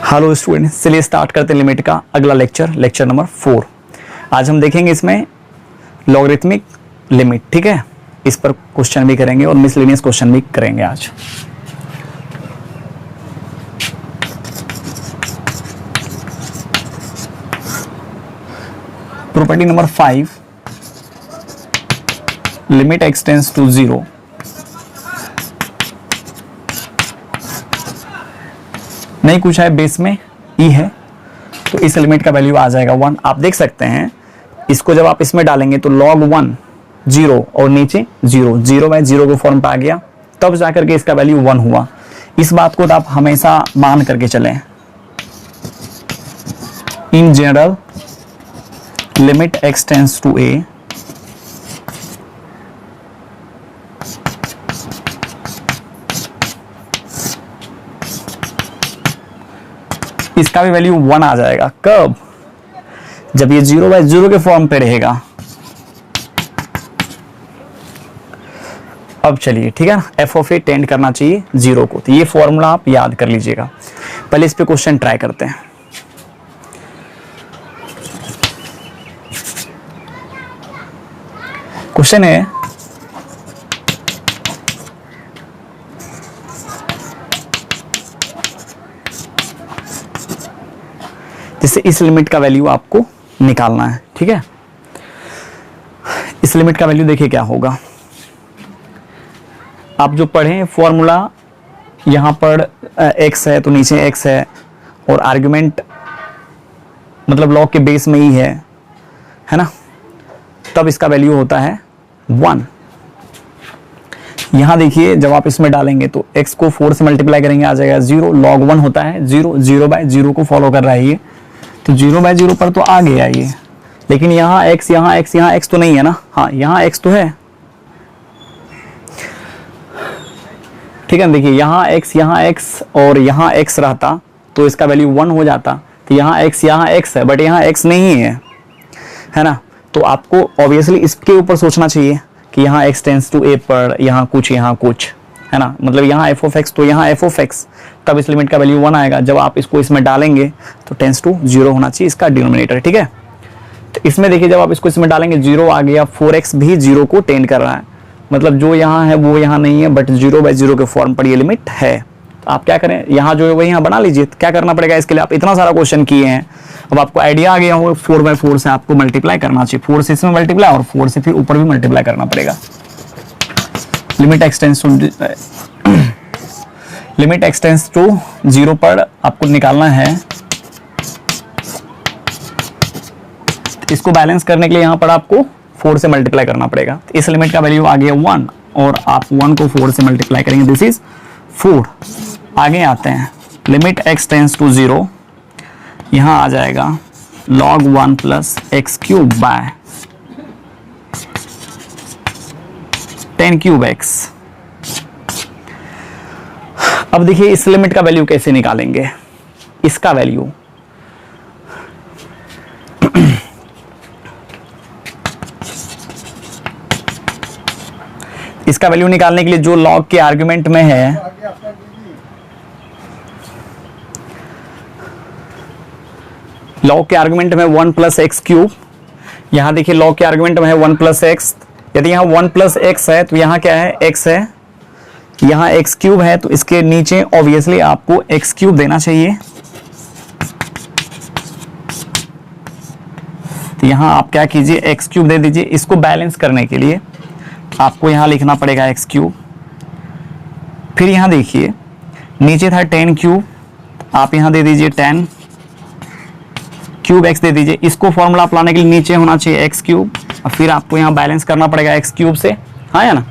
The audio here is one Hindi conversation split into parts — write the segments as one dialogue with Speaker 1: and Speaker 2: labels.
Speaker 1: हेलो स्टूडेंट्स, चलिए स्टार्ट करते हैं लिमिट का अगला लेक्चर नंबर 4। आज हम देखेंगे इसमें लॉगरिथमिक लिमिट। ठीक है, इस पर क्वेश्चन भी करेंगे और मिसलेनियस क्वेश्चन भी करेंगे आज। Property number 5, limit x tends to 0 नहीं पूछा है, बेस में e है तो इस लिमिट का वैल्यू आ जाएगा 1। आप देख सकते हैं इसको जब आप इसमें डालेंगे तो log 1 0 और नीचे 0 0 बाय 0 को फॉर्म पे आ गया, तब जाकर के इसका वैल्यू 1 हुआ। इस बात को तो आप हमेशा मान करके चलें। In general limit x tends to a इसका भी वैल्यू 1 आ जाएगा। कब? जब ये 0 बाय 0 के फॉर्म पे रहेगा। अब चलिए, ठीक है ना, एफ ऑफ ए टेंड करना चाहिए 0 को, तो ये फॉर्मूला आप याद कर लीजिएगा। पहले इस पे क्वेश्चन ट्राई करते हैं। क्वेश्चन है जिससे इस लिमिट का वैल्यू आपको निकालना है। ठीक है, इस लिमिट का वैल्यू देखिए क्या होगा। आप जो पढ़े फॉर्मूला, यहां पर x है तो नीचे x है और आर्गुमेंट मतलब लॉग के बेस में ही है ना, तब इसका वैल्यू होता है 1। यहां देखिए जब आप इसमें डालेंगे तो x को 4 से मल्टीप्लाई करेंगे आ जाएगा 0, log 1 होता है 0, 0 बाय 0 को फॉलो कर रहा है ये, तो 0 बाय 0 पर तो आ गया ये। लेकिन यहाँ x तो नहीं है ना, हाँ यहाँ x तो है। ठीक है, देखिए यहाँ x और यहाँ x रहता तो इसका वैल्यू 1 हो जाता, तो यहाँ x है बट यहाँ x नहीं है ना। तो आपको ऑब्वियसली इसके ऊपर सोचना चाहिए कि यहाँ x टेंड्स टू a पर यहाँ कुछ है ना, मतलब यहाँ f ऑफ x तो यहाँ f ऑफ x, तब इस लिमिट का वैल्यू 1 आएगा। जब आप इसको इसमें डालेंगे तो टेंड्स टू 0 होना चाहिए इसका डिनोमिनेटर। ठीक है, तो इसमें देखिए जब आप इसको इसमें डालेंगे 0 आ गया, 4x भी 0 को टेंड कर रहा है, मतलब जो यहाँ है वो यहाँ नहीं है, बट 0 बाय 0 के फॉर्म पर ये लिमिट है। तो आप क्या करें, यहाँ जो है वही यहाँ बना लीजिए। क्या करना पड़ेगा इसके लिए, आप इतना सारा क्वेश्चन किए हैं, अब आपको आइडिया आ गया हो 4 बाय 4 से आपको मल्टीप्लाई करना चाहिए। 4 से इसमें मल्टीप्लाई और 4 से फिर ऊपर भी मल्टीप्लाई करना पड़ेगा। लिमिट x टेंड्स टू 0 पर आपको निकालना है। इसको बैलेंस करने के लिए यहाँ पर आपको 4 से मल्टीप्लाई करना पड़ेगा। इस लिमिट का वैल्यू आ गया 1 और आप 1 को 4 से मल्टीप्लाई करेंगे, दिस इज 4। आगे आते हैं, लिमिट x टेंड्स टू 0, यहाँ आ जाएगा log 1 plus x cube by 10 cube x। अब देखिए इस लिमिट का वैल्यू कैसे निकालेंगे, इसका वैल्यू इसका वैल्यू निकालने के लिए जो लॉग के आर्गुमेंट में है, लॉग के आर्गुमेंट में 1 प्लस एक्स क्यूब, यहां देखिए लॉग के आर्गुमेंट में है 1 प्लस एक्स। यदि यहाँ 1 प्लस एक्स है तो यहाँ क्या है, x है, यहाँ एक्स क्यूब है, तो इसके नीचे ऑब्वियसली आपको एक्स क्यूब देना चाहिए। तो यहाँ आप क्या कीजिए, एक्स क्यूब दे दीजिए। इसको बैलेंस करने के लिए आपको यहाँ लिखना पड़ेगा एक्स क्यूब। फिर यहाँ देखिए नीचे था 10 क्यूब, आप यहाँ दे दीजिए 10 क्यूब x दे दीजिए। इसको फॉर्मूला अप्लाने के लिए नीचे होना चाहिए एक्स क्यूब, और फिर आपको यहाँ बैलेंस करना पड़ेगा एक्स क्यूब से, हाँ या ना।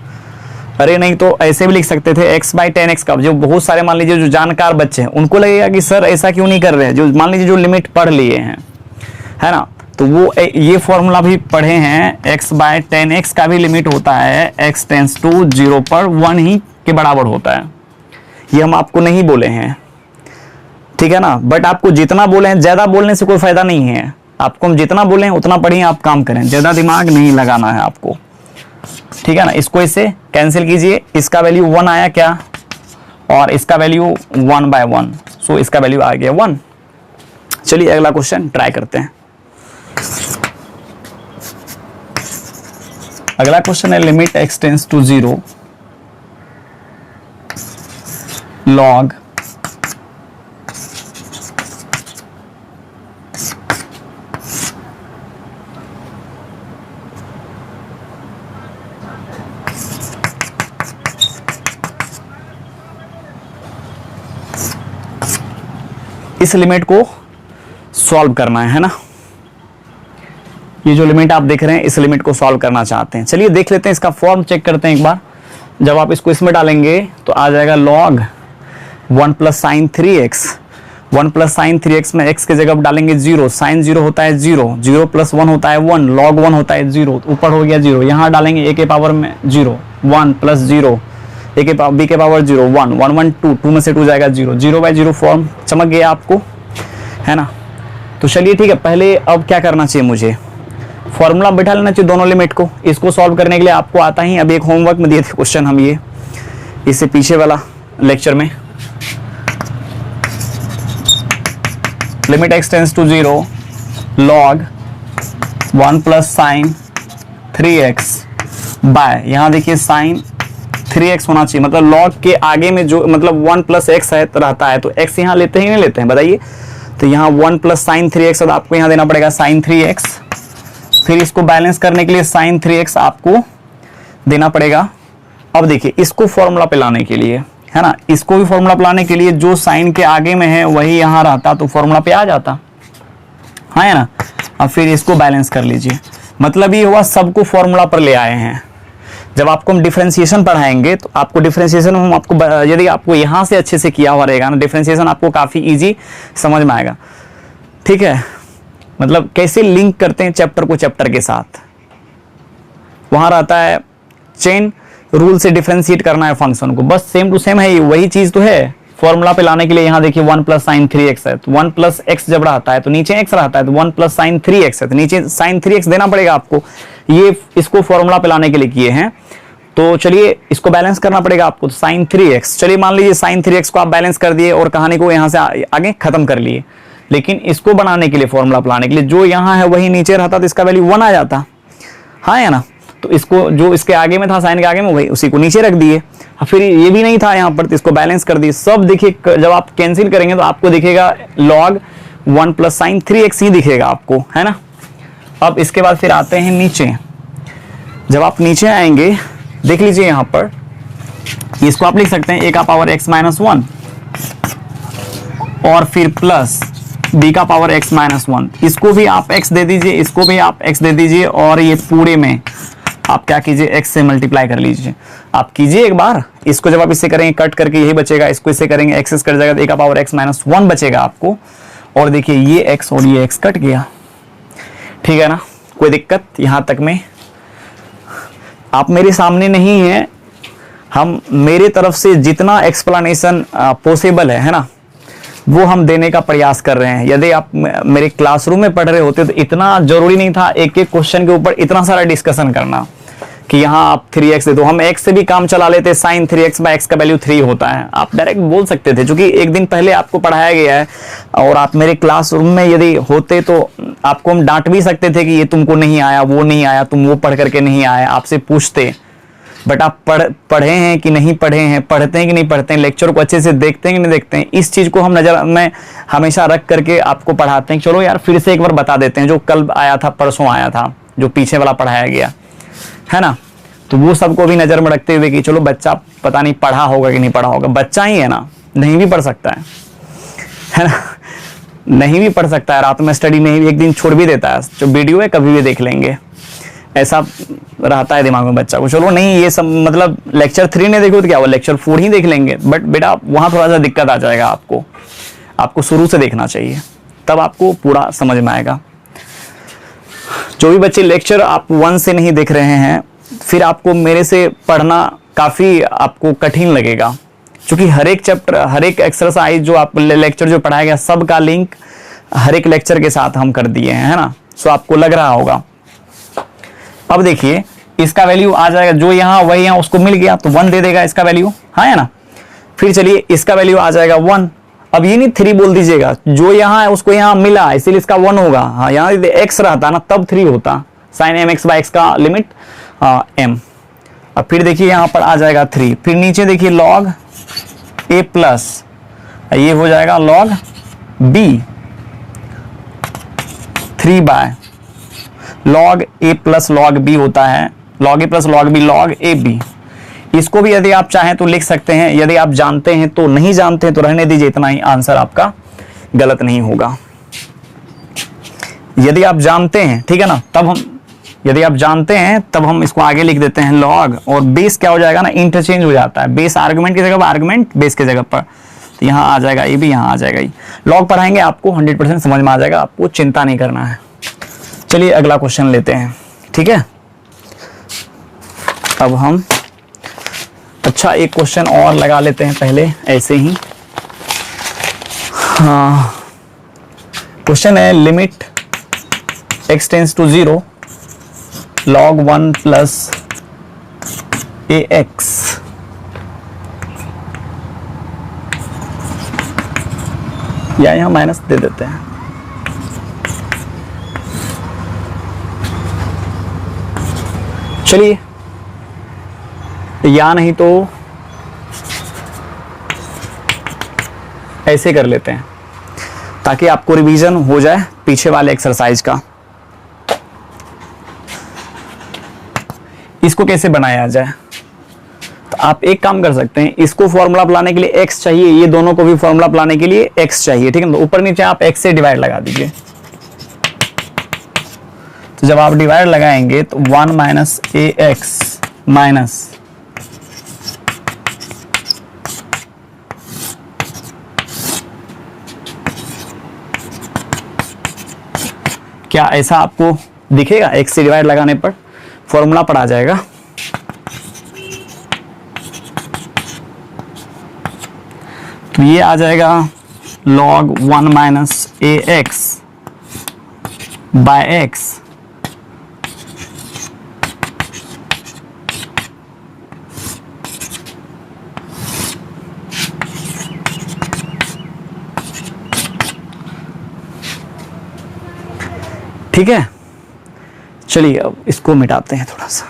Speaker 1: अरे नहीं तो ऐसे भी लिख सकते थे x बाई 10x का। जो बहुत सारे मान लीजिए जो जानकार बच्चे हैं उनको लगेगा कि सर ऐसा क्यों नहीं कर रहे हैं, जो मान लीजिए जो लिमिट पढ़ लिए हैं, है ना, तो वो ये फॉर्मूला भी पढ़े हैं। x बाय 10x का भी लिमिट होता है x टेंड्स टू 0 पर 1 ही के बराबर होता है। ये हम आपको नहीं बोले हैं, ठीक है ना, बट आपको जितना बोले हैं, ज्यादा बोलने से कोई फायदा नहीं है। आपको हम जितना बोले हैं उतना पढ़िए, आप काम करें, ज्यादा दिमाग नहीं लगाना है आपको, ठीक है ना। इसको इससे कैंसिल कीजिए, इसका वैल्यू 1 आया क्या, और इसका वैल्यू 1/1, सो इसका वैल्यू आ गया 1। चलिए अगला क्वेश्चन ट्राई करते हैं। अगला क्वेश्चन है limit x tends to 0 log इस लिमिट को सॉल्व करना है ना। ये जो लिमिट आप देख रहे हैं इस लिमिट को सॉल्व करना चाहते हैं। चलिए देख लेते हैं, इसका फॉर्म चेक करते हैं एक बार। जब आप इसको इसमें डालेंगे तो आ जाएगा log 1 plus sine 3x। 1 plus sine 3x में x के जगह डालेंगे 0, साइन 0 होता है 0, 0 प्लस 1 होता है 1, log 1 होता है 0, ऊपर हो गया 0, यहाँ डालेंगे a के पावर में 0, 1 प्लस 0, b के पावर 0, 1, 1 1 2, 2 में से 2 जाएगा 0, 0/0 फॉर्म चमक गया आपको, है ना। तो चलिए ठीक है, पहले अब क्या करना चाहिए, मुझे फॉर्मूला बैठा लेना चाहिए दोनों लिमिट को। इसको सॉल्व करने के लिए आपको आता ही, अभी एक होमवर्क में दिए थे क्वेश्चन हम ये इससे पीछे वाला लेक्चर में। Limit x tends to 0 log 1 plus sine 3x by, यहाँ देखिए साइन 3x होना चाहिए, मतलब log के आगे में जो मतलब 1 प्लस x है रहता है, तो x यहाँ लेते ही नहीं लेते हैं बताइए। तो यहाँ 1 प्लस साइन 3x, तो आपको यहाँ देना पड़ेगा साइन 3x, फिर इसको बैलेंस करने के लिए साइन 3x आपको देना पड़ेगा। अब देखिए इसको फॉर्मूला पे लाने के लिए, है ना, इसको भी फॉर्मूला पे लाने के लिए जो साइन के आगे में है वही यहाँ रहता तो फॉर्मूला पे आ जाता, हाँ है ना। अब फिर इसको बैलेंस कर लीजिए, मतलब ये हुआ सबको फॉर्मूला पर ले आए हैं। जब आपको हम डिफरेंशिएशन पढ़ाएंगे तो आपको डिफरेंशिएशन हम आपको, यदि आपको यहाँ से अच्छे से किया हुआ रहेगा ना डिफरेंशिएशन, आपको काफ़ी इजी समझ में आएगा, ठीक है। मतलब कैसे लिंक करते हैं चैप्टर को चैप्टर के साथ, वहाँ रहता है चेन रूल से डिफरेंशिएट करना है फंक्शन को, बस सेम टू सेम है, वही चीज़ तो है। फॉर्मूला पे लाने के लिए यहाँ देखिए 1 प्लस साइन 3x है, तो 1 प्लस x जब रहता है तो नीचे x रहता है, तो 1 प्लस साइन 3x है तो नीचे साइन 3x देना पड़ेगा आपको। ये इसको फॉर्मूला पे लाने के लिए किए हैं। तो चलिए इसको बैलेंस करना पड़ेगा आपको, तो साइन 3x, चलिए मान लीजिए साइन 3x को आप बैलेंस कर दिए और कहानी को यहाँ से आगे खत्म कर लिए। लेकिन इसको बनाने के लिए फॉर्मूला पे लाने के लिए जो यहाँ है वही नीचे रहता तो इसका वैल्यू 1 आ जाता, हाँ या ना। तो इसको जो इसके आगे में था साइन के आगे में वही उसी को नीचे रख दिए, फिर ये भी नहीं था यहाँ पर तो इसको बैलेंस कर दिए। सब देखिए जब आप कैंसिल करेंगे तो आपको दिखेगा log 1 प्लस साइन 3x ही दिखेगा आपको, है ना। अब इसके बाद फिर आते हैं नीचे। जब आप नीचे आएंगे देख लीजिए यहाँ पर, इसको आप लिख सकते हैं a का पावर x माइनस 1 और फिर प्लस b का पावर x माइनस 1, इसको भी आप x दे दीजिए, इसको भी आप x दे दीजिए, और ये पूरे में आप क्या कीजिए x से मल्टीप्लाई कर लीजिए। आप कीजिए एक बार, इसको जब आप इससे करेंगे कट करके यही बचेगा, इसको इससे करेंगे x कट जाएगा तो a का पावर x माइनस 1 बचेगा आपको। और देखिए ये x और ये x कट गया, ठीक है ना, कोई दिक्कत यहाँ तक में। आप मेरे सामने नहीं है, हम मेरे तरफ से जितना एक्सप्लेनेशन पॉसिबल है ना, वो हम देने का प्रयास कर रहे हैं। यदि आप मेरे क्लासरूम में पढ़ रहे होते तो इतना जरूरी नहीं था एक एक क्वेश्चन के ऊपर इतना सारा डिस्कशन करना कि यहाँ आप 3x दे दो। हम x से भी काम चला लेते, साइन 3x बाय x का वैल्यू 3 होता है, आप डायरेक्ट बोल सकते थे, क्योंकि एक दिन पहले आपको पढ़ाया गया है और आप मेरे क्लासरूम में यदि होते तो आपको हम डांट भी सकते थे कि ये तुमको नहीं आया, वो नहीं आया, तुम वो पढ़ करके नहीं आया, आपसे पूछते। बट आप पढ़े हैं कि नहीं पढ़े हैं, पढ़ते हैं कि नहीं पढ़ते हैं, लेक्चर को अच्छे से देखते हैं कि नहीं देखते हैं, इस चीज़ को हम नज़र में हमेशा रख करके आपको पढ़ाते हैं। चलो यार फिर से एक बार बता देते हैं, जो कल आया था, परसों आया था, जो पीछे वाला पढ़ाया गया है ना, तो वो सबको भी नज़र में रखते हुए कि चलो बच्चा पता नहीं पढ़ा होगा कि नहीं पढ़ा होगा। बच्चा ही है ना, नहीं भी पढ़ सकता है ना, नहीं भी पढ़ सकता है, रात में स्टडी नहीं भी एक दिन छोड़ भी देता है, जो वीडियो है कभी भी देख लेंगे, ऐसा रहता है दिमाग में बच्चा को। चलो नहीं ये सब मतलब लेक्चर 3 नहीं देखो तो क्या हुआ, लेक्चर 4 ही देख लेंगे, बट बेटा वहाँ थोड़ा सा दिक्कत आ जाएगा आपको शुरू से देखना चाहिए, तब आपको पूरा समझ में आएगा। जो भी बच्चे लेक्चर आप 1 से नहीं देख रहे हैं, फिर आपको मेरे से पढ़ना काफ़ी आपको कठिन लगेगा, क्योंकि हर एक चैप्टर, हर एक एक्सरसाइज जो आप लेक्चर जो पढ़ाया गया सब का लिंक हर एक लेक्चर के साथ हम कर दिए हैं, है ना। सो आपको लग रहा होगा। अब देखिए इसका वैल्यू आ जाएगा, जो यहाँ वही यहाँ उसको मिल गया तो 1 दे देगा इसका वैल्यू, हाँ है ना। फिर चलिए इसका वैल्यू आ जाएगा 1। अब ये नहीं 3 बोल दीजिएगा, जो यहाँ है उसको यहाँ मिला इसीलिए इसका 1 होगा। हाँ, यहाँ यदि x रहता ना तब 3 होता, sin mx बाय x का लिमिट m। अब फिर देखिए यहाँ पर आ जाएगा 3, फिर नीचे देखिए log a प्लस ये हो जाएगा log b 3 by log a plus log b होता है, log a plus log b log a b। इसको भी यदि आप चाहें तो लिख सकते हैं, यदि आप जानते हैं तो, नहीं जानते हैं तो रहने दीजिए, इतना ही आंसर आपका गलत नहीं होगा। यदि आप जानते हैं, ठीक है ना, तब हम, यदि आप जानते हैं तब हम इसको आगे लिख देते हैं लॉग, और बेस क्या हो जाएगा ना, इंटरचेंज हो जाता है, बेस आर्गुमेंट की जगह पर आर्गुमेंट बेस की जगह पर, तो यहाँ आ जाएगा ये भी, यहाँ आ जाएगा ये। लॉग पढ़ाएंगे आपको 100% समझ में आ जाएगा, आपको चिंता नहीं करना है। चलिए अगला क्वेश्चन लेते हैं, ठीक है। अब हम अच्छा एक क्वेश्चन और लगा लेते हैं पहले ऐसे ही। हाँ, क्वेश्चन है limit x tends to 0 log 1 plus ax या यहाँ माइनस दे देते हैं। चलिए, या नहीं तो ऐसे कर लेते हैं ताकि आपको रिवीजन हो जाए पीछे वाले एक्सरसाइज का। इसको कैसे बनाया जाए, तो आप एक काम कर सकते हैं, इसको फॉर्मूला लाने के लिए x चाहिए, ये दोनों को भी फॉर्मूला लाने के लिए x चाहिए, ठीक है। तो ऊपर नीचे आप x से डिवाइड लगा दीजिए। तो जब आप डिवाइड लगाएंगे तो 1 माइनस ax माइनस क्या ऐसा आपको दिखेगा, x से डिवाइड लगाने पर फॉर्मूला पर आ जाएगा। तो ये आ जाएगा log 1 minus ax by x ठीक है। चलिए अब इसको मिटाते हैं थोड़ा सा।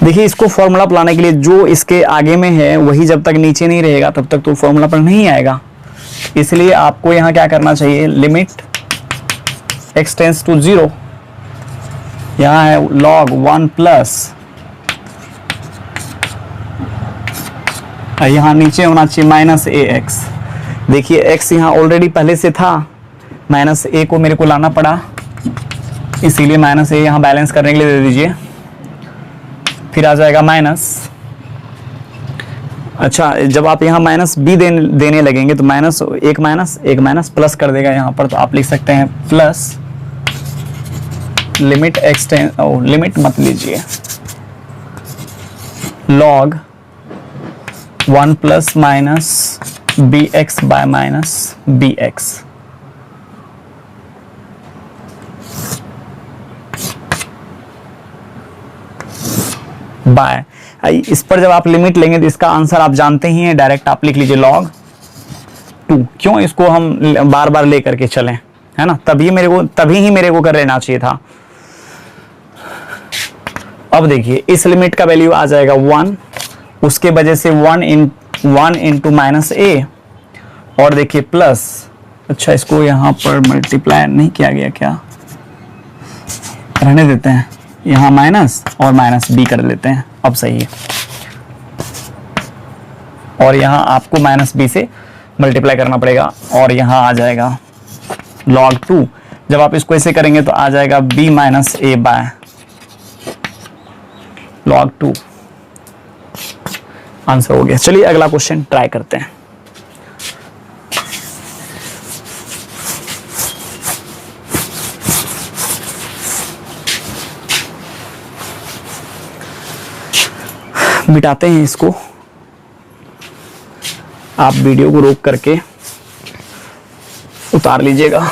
Speaker 1: देखिए, इसको फॉर्मूला पर लाने के लिए जो इसके आगे में है वही जब तक नीचे नहीं रहेगा तब तक तो फॉर्मूला पर नहीं आएगा। इसलिए आपको यहां क्या करना चाहिए, लिमिट x टेंस टू 0, यहां है log 1 प्लस, यहां नीचे होना चाहिए माइनस ax। देखिए x यहां ऑलरेडी पहले से था, माइनस a को मेरे को लाना पड़ा, इसीलिए माइनस a यहां बैलेंस करने के लिए दे दीजिए। फिर आ जाएगा माइनस, अच्छा जब आप यहाँ माइनस b देने लगेंगे तो माइनस एक माइनस प्लस कर देगा यहाँ पर, तो आप लिख सकते हैं प्लस लिमिट x लिमिट मत लीजिए, log 1 plus minus bx by minus bx। By, इस पर जब आप लिमिट लेंगे तो इसका आंसर आप जानते ही हैं, डायरेक्ट आप लिख लीजिए log 2। क्यों इसको हम बार बार लेकर के चलें, है ना, तभी ही मेरे को कर लेना चाहिए था। अब देखिए इस लिमिट का वैल्यू आ जाएगा 1, उसके वजह से 1 इंटू माइनस a, और देखिए प्लस, अच्छा इसको यहां पर मल्टीप्लाई नहीं किया गया क्या, रहने देते हैं, यहाँ माइनस और माइनस b कर लेते हैं, अब सही है। और यहाँ आपको माइनस b से मल्टीप्लाई करना पड़ेगा, और यहाँ आ जाएगा log 2। जब आप इसको ऐसे करेंगे तो आ जाएगा b minus a by log 2। Answer हो गया। चलिए अगला क्वेश्चन ट्राई करते हैं। मिटाते हैं इसको, आप वीडियो को रोक करके उतार लीजिएगा।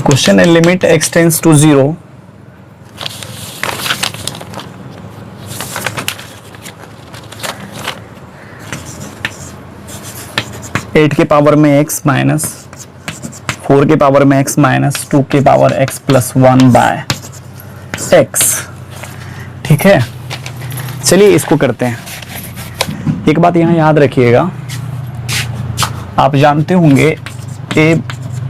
Speaker 1: Question and limit x tends to 0 8 के पावर में x माइनस 4 के पावर में x माइनस 2 के power x plus 1 by x। ठीक है, चलिए इसको करते हैं। एक बात यहाँ याद रखिएगा, आप जानते होंगे a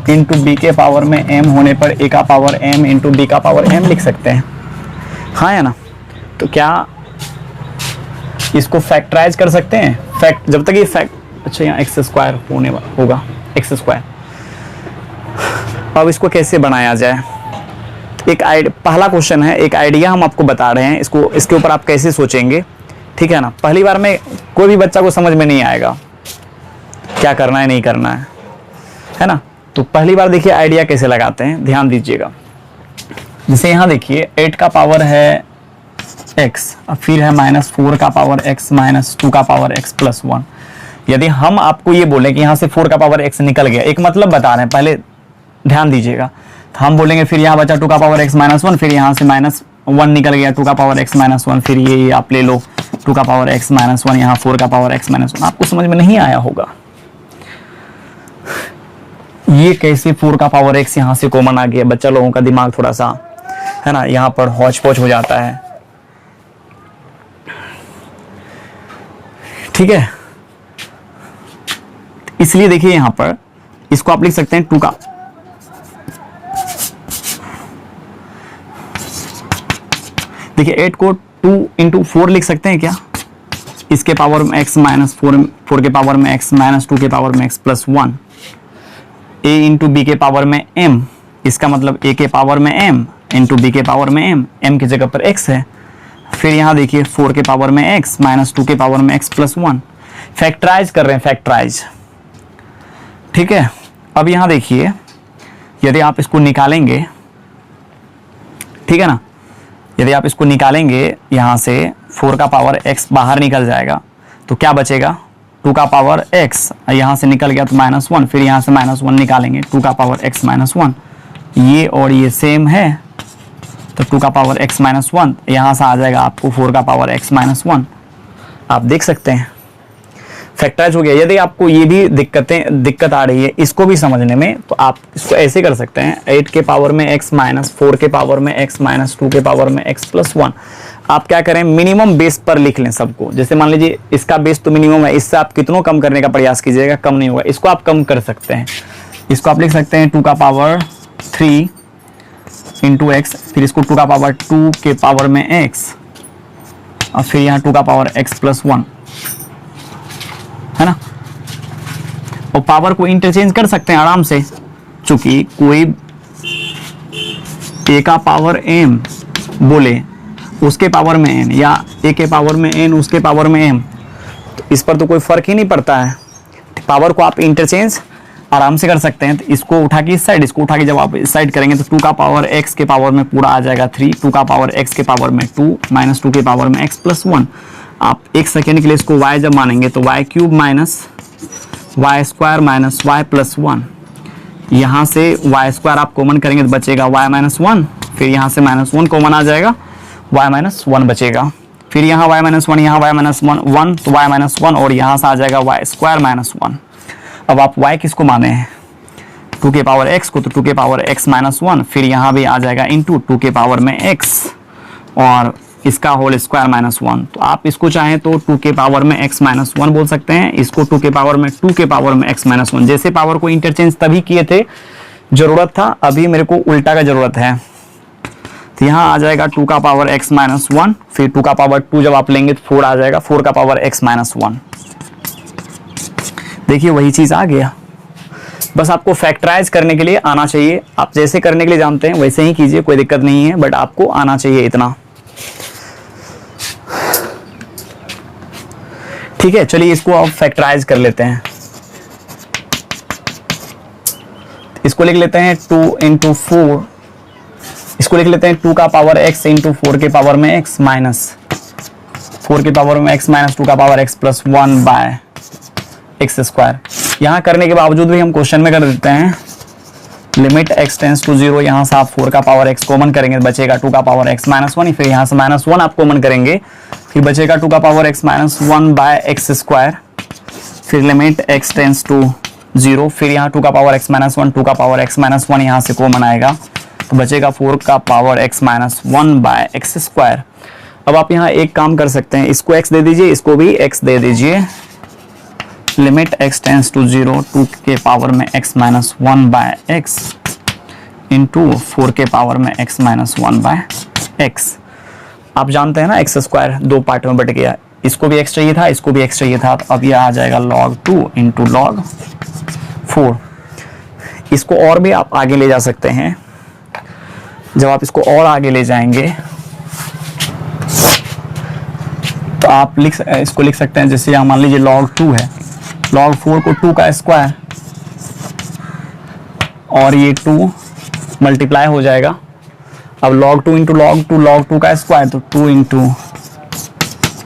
Speaker 1: इंटू बी के पावर में m होने पर a का पावर m इंटू बी का पावर m लिख सकते हैं, हाँ या ना। तो क्या इसको फैक्टराइज कर सकते हैं? फैक्ट जब तक ये फैक्ट, अच्छा यहाँ एक्स स्क्वायर होने होगा, एक्स स्क्वायर। अब इसको कैसे बनाया जाए? एक पहला क्वेश्चन है, एक आइडिया हम आपको बता रहे हैं, इसको इसके ऊपर आप कैसे सोचेंगे, ठीक है ना। पहली बार में कोई भी बच्चा को समझ में नहीं आएगा क्या करना है नहीं करना है ना। तो पहली बार देखिए आइडिया कैसे लगाते हैं, ध्यान दीजिएगा। जैसे यहाँ देखिए 8 का पावर है x, अब फिर है माइनस 4 का पावर x माइनस 2 का पावर x प्लस 1। यदि हम आपको ये बोले कि यहाँ से 4 का पावर x निकल गया, एक मतलब बता रहे हैं, पहले ध्यान दीजिएगा। तो हम बोलेंगे फिर यहाँ बचा 2 का पावर x माइनस 1, फिर यहाँ से माइनस 1 निकल गया, 2 का पावर x माइनस 1, फिर ये आप ले लो 2 का पावर x माइनस 1, यहाँ 4 का पावर x माइनस 1। आपको समझ में नहीं आया होगा ये कैसे 4 का पावर x यहाँ से कॉमन आ गया। बच्चा लोगों का दिमाग थोड़ा सा है ना यहाँ पर हौच पौच हो जाता है, ठीक है। इसलिए देखिए यहाँ पर इसको आप लिख सकते हैं 2 का, देखिए 8 को 2 इंटू 4 लिख सकते हैं क्या, इसके पावर में x माइनस 4 के पावर में x माइनस 2 के पावर में x plus 1, a into b के पावर में m, इसका मतलब a के पावर में m इंटू बी के पावर में m की जगह पर x है। फिर यहाँ देखिए 4 के पावर में x माइनस 2 के पावर में x प्लस 1, फैक्टराइज कर रहे हैं, फैक्टराइज, ठीक है। अब यहाँ देखिए यदि आप इसको निकालेंगे, ठीक है ना, यदि आप इसको निकालेंगे यहाँ से 4 का पावर x बाहर निकल जाएगा तो क्या बचेगा, 2 का पावर x, यहाँ से निकल गया तो माइनस 1, फिर यहाँ से माइनस 1 निकालेंगे 2 का पावर x माइनस 1, ये और ये सेम है तो 2 का पावर x माइनस 1, यहाँ से आ जाएगा आपको 4 का पावर x माइनस 1। आप देख सकते हैं फैक्टराइज हो गया। यदि आपको ये भी दिक्कत आ रही है इसको भी समझने में, तो आप इसको ऐसे कर सकते हैं 8 के पावर में x माइनस 4 के पावर में x माइनस 2 के पावर में x प्लस 1। आप क्या करें, मिनिमम बेस पर लिख लें सबको। जैसे मान लीजिए इसका बेस तो मिनिमम है, इससे आप कितनों कम करने का प्रयास कीजिएगा, कम नहीं होगा। इसको आप कम कर सकते हैं, इसको आप लिख सकते हैं 2 का पावर 3 इंटू एक्स, फिर इसको 2 का पावर 2 के पावर में x, और फिर यहाँ 2 का पावर x प्लस 1, है ना। और पावर को इंटरचेंज कर सकते हैं आराम से, चूंकि कोई a का पावर m बोले उसके पावर में n, या a के पावर में n उसके पावर में m, तो इस पर तो कोई फर्क ही नहीं पड़ता है। पावर को आप इंटरचेंज आराम से कर सकते हैं। तो इसको उठा के इस साइड, इसको उठा के जब आप इस साइड करेंगे तो 2 का पावर x के पावर में पूरा आ जाएगा 3, 2 का पावर x के पावर में 2 माइनस 2 के पावर में x प्लस 1। आप एक सेकेंड के लिए इसको y जब मानेंगे तो y cube minus y square minus y plus 1, यहाँ से y स्क्वायर आप कॉमन करेंगे तो बचेगा y माइनस 1, फिर यहाँ से माइनस 1 कॉमन आ जाएगा, y माइनस 1 बचेगा, फिर यहाँ y माइनस 1, यहाँ y माइनस 1 तो y माइनस 1, और यहाँ से आ जाएगा y स्क्वायर माइनस 1। अब आप y किसको माने हैं, 2 के पावर x को, तो 2 के पावर x माइनस 1, फिर यहाँ भी आ जाएगा इंटू 2 के पावर में x और इसका होल स्क्वायर माइनस 1। तो आप इसको चाहें तो 2 के पावर में x माइनस 1 बोल सकते हैं, इसको 2 के पावर में 2 के पावर में x माइनस 1। जैसे पावर को इंटरचेंज तभी किए थे जरूरत था, अभी मेरे को उल्टा का जरूरत है। तो यहाँ आ जाएगा 2 का पावर x माइनस 1, फिर 2 का पावर 2 जब आप लेंगे तो 4 आ जाएगा, 4 का पावर x माइनस 1। देखिए वही चीज आ गया। बस आपको फैक्टराइज करने के लिए आना चाहिए। आप जैसे करने के लिए जानते हैं वैसे ही कीजिए, कोई दिक्कत नहीं है, बट आपको आना चाहिए इतना। ठीक है, चलिए इसको आप फैक्टराइज कर लेते हैं। इसको लिख लेते हैं 2 इंटू 4, इसको लिख लेते हैं 2 का पावर x इंटू 4 के पावर में x माइनस 4 के पावर में x माइनस 2 का power x plus 1 by x square. यहाँ करने के बावजूद भी हम क्वेश्चन में कर देते हैं लिमिट x टेंस टू 0। यहाँ से आप 4 का पावर x कॉमन करेंगे, बचेगा 2 का पावर x माइनस 1, फिर यहाँ से माइनस 1 आप कॉमन करेंगे, फिर बचेगा 2 का power x minus 1 by x square, फिर लिमिट x टेंस टू 0, फिर यहाँ 2 का पावर x माइनस 1, 2 का पावर x माइनस 1 यहाँ से कॉमन आएगा, तो बचेगा 4 का power x minus 1 by x square. अब आप यहाँ एक काम कर सकते हैं, इसको x दे दीजिए, इसको भी x दे दीजिए। लिमिट x टेंस टू 0, 2 के पावर में x minus 1 by x into 4 के पावर में x माइनस 1 बाय एक्स। आप जानते हैं ना एक्स स्क्वायर 2 पार्ट में बट गया, इसको भी x चाहिए था, इसको भी x चाहिए था, तो अब यह आ जाएगा log 2 इंटू log 4। इसको और भी आप आगे ले जा सकते हैं। जब आप इसको और आगे ले जाएंगे तो आप इसको लिख सकते हैं, जैसे यहाँ मान लीजिए log 2 है, log 4 को 2 का स्क्वायर और ये 2 मल्टीप्लाई हो जाएगा। अब log 2 इंटू log 2 का स्क्वायर, तो 2 इंटू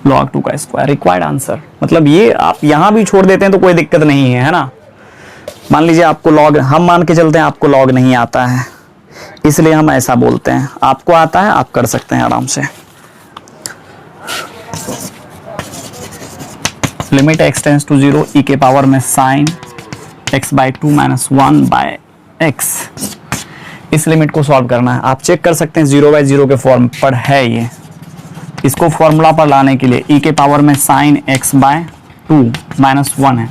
Speaker 1: log 2 का स्क्वायर रिक्वायर्ड आंसर। मतलब ये आप यहाँ भी छोड़ देते हैं तो कोई दिक्कत नहीं है, है ना। मान लीजिए आपको log, हम मान के चलते हैं आपको log नहीं आता है, इसलिए हम ऐसा बोलते हैं। आपको आता है, आप कर सकते हैं आराम से। Limit x tends to 0, e के पावर में sine x by 2 minus 1 by x. इस लिमिट को सॉल्व करना है। आप चेक कर सकते हैं 0/0 के फॉर्म पर है ये। इसको फॉर्मूला पर लाने के लिए e के पावर में साइन x बाय 2 माइनस 1 है।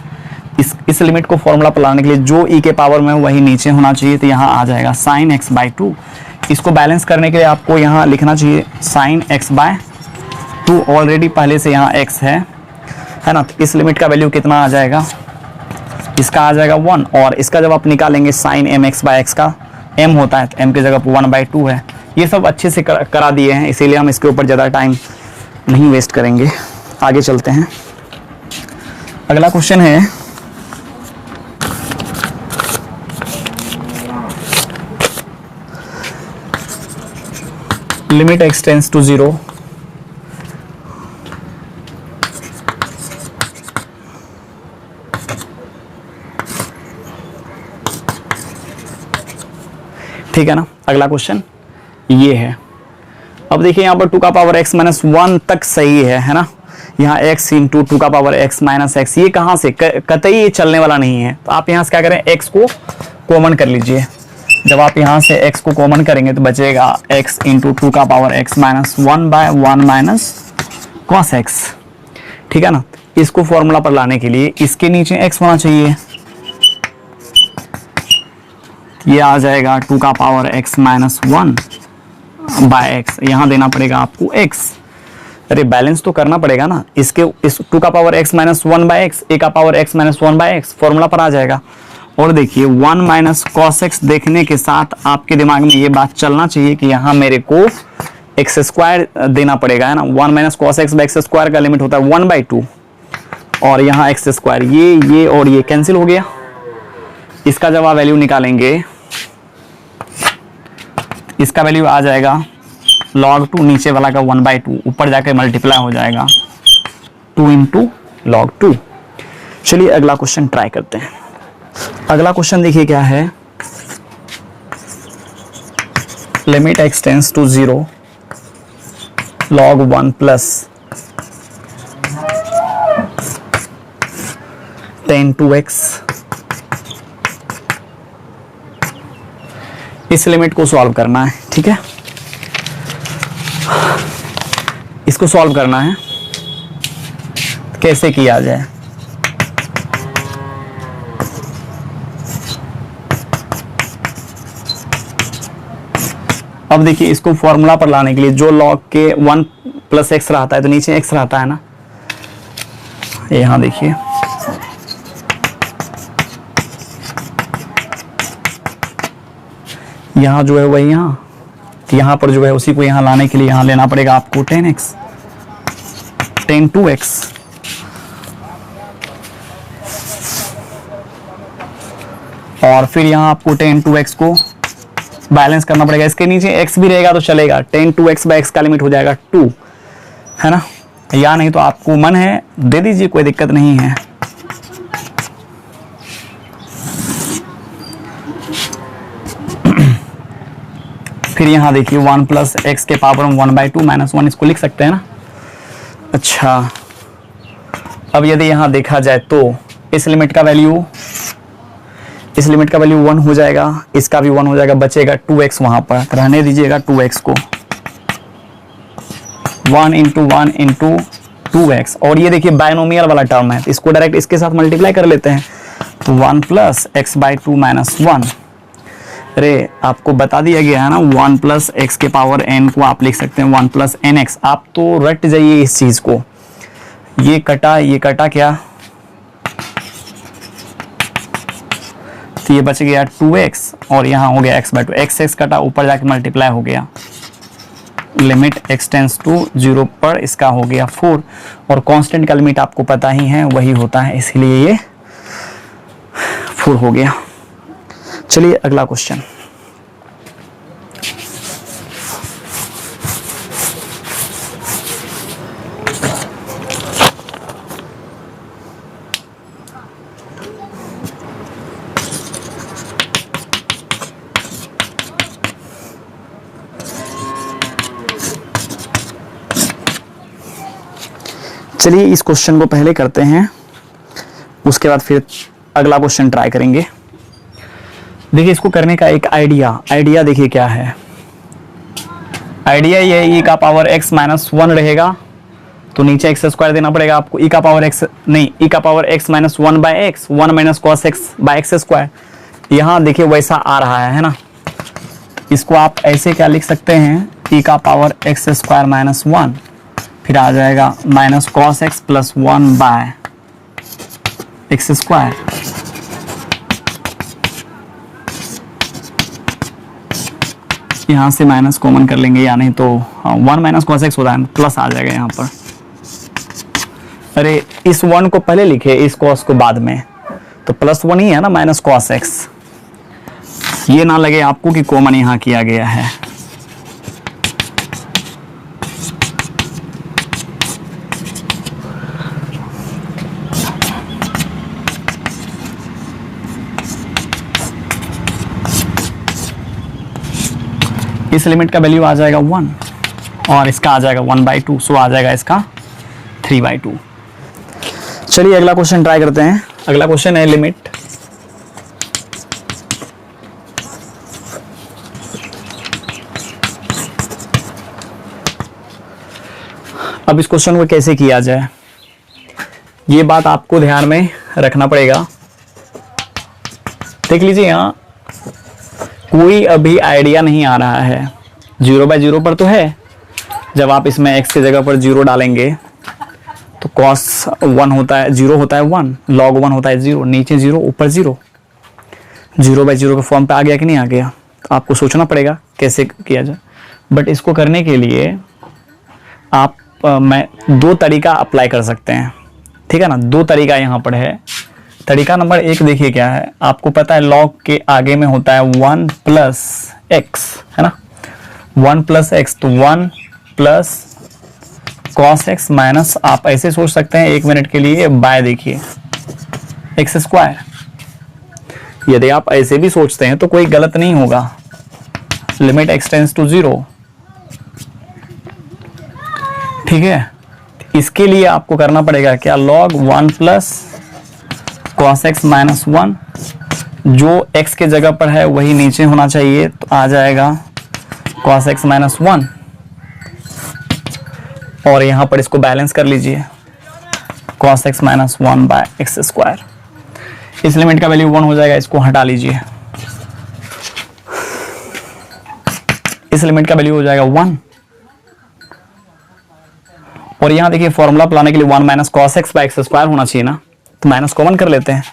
Speaker 1: इस लिमिट को फॉर्मूला पर लाने के लिए जो e के पावर में वही नीचे होना चाहिए, तो यहाँ आ जाएगा साइन x बाई 2। इसको बैलेंस करने के लिए आपको यहाँ लिखना चाहिए साइन x बाय 2, ऑलरेडी पहले से यहाँ x है ना। तो इस लिमिट का वैल्यू कितना आ जाएगा, इसका आ जाएगा 1, और इसका जब आप निकालेंगे साइन mx बाय x का m होता है, तो m की जगह पर 1/2 है। ये सब अच्छे से करा दिए हैं, इसीलिए हम इसके ऊपर ज़्यादा टाइम नहीं वेस्ट करेंगे। आगे चलते हैं। अगला क्वेश्चन है लिमिट x टेंस टू 0, ठीक है ना। अगला क्वेश्चन ये है। अब देखिए यहाँ पर 2 का पावर x माइनस 1 तक सही है ना। यहाँ x इंटू 2 का पावर x माइनस x, ये कहाँ से कतई ये चलने वाला नहीं है। तो आप यहाँ से क्या करें, x को कॉमन कर लीजिए। जब आप यहाँ से x को कॉमन करेंगे तो बचेगा x इंटू 2 का power x minus 1 by 1 minus cos x, ठीक है ना। इसको फॉर्मूला पर लाने के लिए इसके नीचे x होना चाहिए, ये आ जाएगा 2 का power x minus 1 by x। यहाँ देना पड़ेगा आपको x। अरे बैलेंस तो करना पड़ेगा ना। इस 2 का power x minus 1 by x, a का power x minus 1 by x formula पर आ जाएगा। और देखिए 1 माइनस कॉस x देखने के साथ आपके दिमाग में ये बात चलना चाहिए कि यहाँ मेरे को एक्स स्क्वायर देना पड़ेगा, है ना। 1 minus cos x by x square का लिमिट होता है 1/2, और यहाँ एक्स स्क्वायर, ये और ये कैंसिल हो गया। इसका जब आप वैल्यू निकालेंगे, इसका वैल्यू आ जाएगा log 2, नीचे वाला का 1/2, ऊपर जाकर मल्टीप्लाई हो जाएगा 2 इंटू log 2। चलिए अगला क्वेश्चन ट्राई करते हैं। अगला क्वेश्चन देखिए क्या है। Limit x tends to 0, log 1 plus 10 2x। इस लिमिट को सॉल्व करना है, ठीक है। इसको सॉल्व करना है, कैसे किया जाए। अब देखिए इसको फॉर्मूला पर लाने के लिए जो log के 1 प्लस x रहता है तो नीचे x रहता है ना। यहाँ देखिए यहाँ जो है वही यहाँ पर जो है उसी को यहाँ लाने के लिए यहाँ लेना पड़ेगा आपको 10x, tan 2x, और फिर यहाँ आपको tan 2x को बैलेंस करना पड़ेगा। इसके नीचे x भी रहेगा तो चलेगा, tan 2x बाय x का लिमिट हो जाएगा 2, है ना, या नहीं तो आपको मन है दे दीजिए, कोई दिक्कत नहीं है। फिर यहाँ देखिए 1 प्लस एक्स के पावर 1/2 माइनस 1, इसको लिख सकते हैं ना। अच्छा, अब यदि यहाँ देखा जाए तो इस लिमिट का वैल्यू 1 हो जाएगा, इसका भी 1 हो जाएगा, बचेगा 2x वहाँ पर, रहने दीजिएगा 2x को, 1 इंटू 1 इंटू 2x, और ये देखिए बायनोमियल वाला टर्म है, इसको डायरेक्ट इसके साथ मल्टीप्लाई कर लेते हैं, तो 1 प्लस x/2 माइनस 1। अरे आपको बता दिया गया है ना, 1 प्लस एक्स के पावर n को आप लिख सकते हैं 1 प्लस nx। आप तो रट जाइए इस चीज को, ये कटा क्या, तो ये बच गया 2x और यहाँ हो गया x/2, x कटा ऊपर जाके मल्टीप्लाई हो गया, लिमिट x टेंस टू 0 पर इसका हो गया 4, और कांस्टेंट का लिमिट आपको पता ही है वही होता है, इसलिए ये 4 हो गया। चलिए अगला क्वेश्चन। चलिए इस क्वेश्चन को पहले करते हैं, उसके बाद फिर अगला क्वेश्चन ट्राई करेंगे। देखिए इसको करने का एक आइडिया देखिए क्या है। आइडिया ये e का पावर x माइनस 1 रहेगा, तो नीचे x स्क्वायर देना पड़ेगा आपको, e का power x minus 1 by x, 1 minus cos x by x square. यहाँ देखिए वैसा आ रहा है ना, इसको आप ऐसे क्या लिख सकते हैं, e का पावर x स्क्वायर माइनस 1, फिर आ जाएगा minus cos x plus 1 by x square. यहाँ से माइनस कॉमन कर लेंगे, या नहीं तो 1 माइनस कॉस एक्स होता है, प्लस आ जाएगा यहाँ पर। अरे इस 1 को पहले लिखे, इस कॉस को बाद में, तो प्लस 1 ही है ना माइनस कॉस एक्स, ये ना लगे आपको कि कॉमन यहाँ किया गया है। इस लिमिट का वैल्यू आ जाएगा 1 और इसका आ जाएगा 1/2, सो आ जाएगा इसका 3/2। चलिए अगला क्वेश्चन ट्राई करते हैं। अगला क्वेश्चन है लिमिट अब इस क्वेश्चन को कैसे किया जाए, ये बात आपको ध्यान में रखना पड़ेगा। देख लीजिए यहाँ कोई अभी आइडिया नहीं आ रहा है, 0/0 पर तो है, जब आप इसमें x की जगह पर 0 डालेंगे तो cos 1 होता है 0 होता है 1, log 1 होता है 0, नीचे 0 ऊपर 0, 0/0 के फॉर्म पे आ गया कि नहीं आ गया। तो आपको सोचना पड़ेगा कैसे किया जाए, बट इसको करने के लिए आप मैं 2 तरीका अप्लाई कर सकते हैं, ठीक है ना। 2 तरीका यहाँ पर है। तरीका नंबर 1 देखिए क्या है, आपको पता है log के आगे में होता है 1 प्लस एक्स, है ना, 1 प्लस एक्स, तो 1 प्लस कॉस एक्स माइनस, आप ऐसे सोच सकते हैं 1 मिनट के लिए, बाय देखिए एक्स स्क्वायर। यदि आप ऐसे भी सोचते हैं तो कोई गलत नहीं होगा, लिमिट x टेंस टू 0, ठीक है। इसके लिए आपको करना पड़ेगा क्या, log 1 plus cos x minus 1, जो x के जगह पर है वही नीचे होना चाहिए, तो आ जाएगा cos x माइनस 1, और यहाँ पर इसको बैलेंस कर लीजिए, cos x minus 1 by x square. इस लिमिट का वैल्यू 1 हो जाएगा, इसको हटा लीजिए, इस लिमिट का वैल्यू हो जाएगा 1, और यहाँ देखिए फॉर्मूला लाने के लिए 1 minus cos x by x square होना चाहिए ना, तो माइनस कॉमन कर लेते हैं।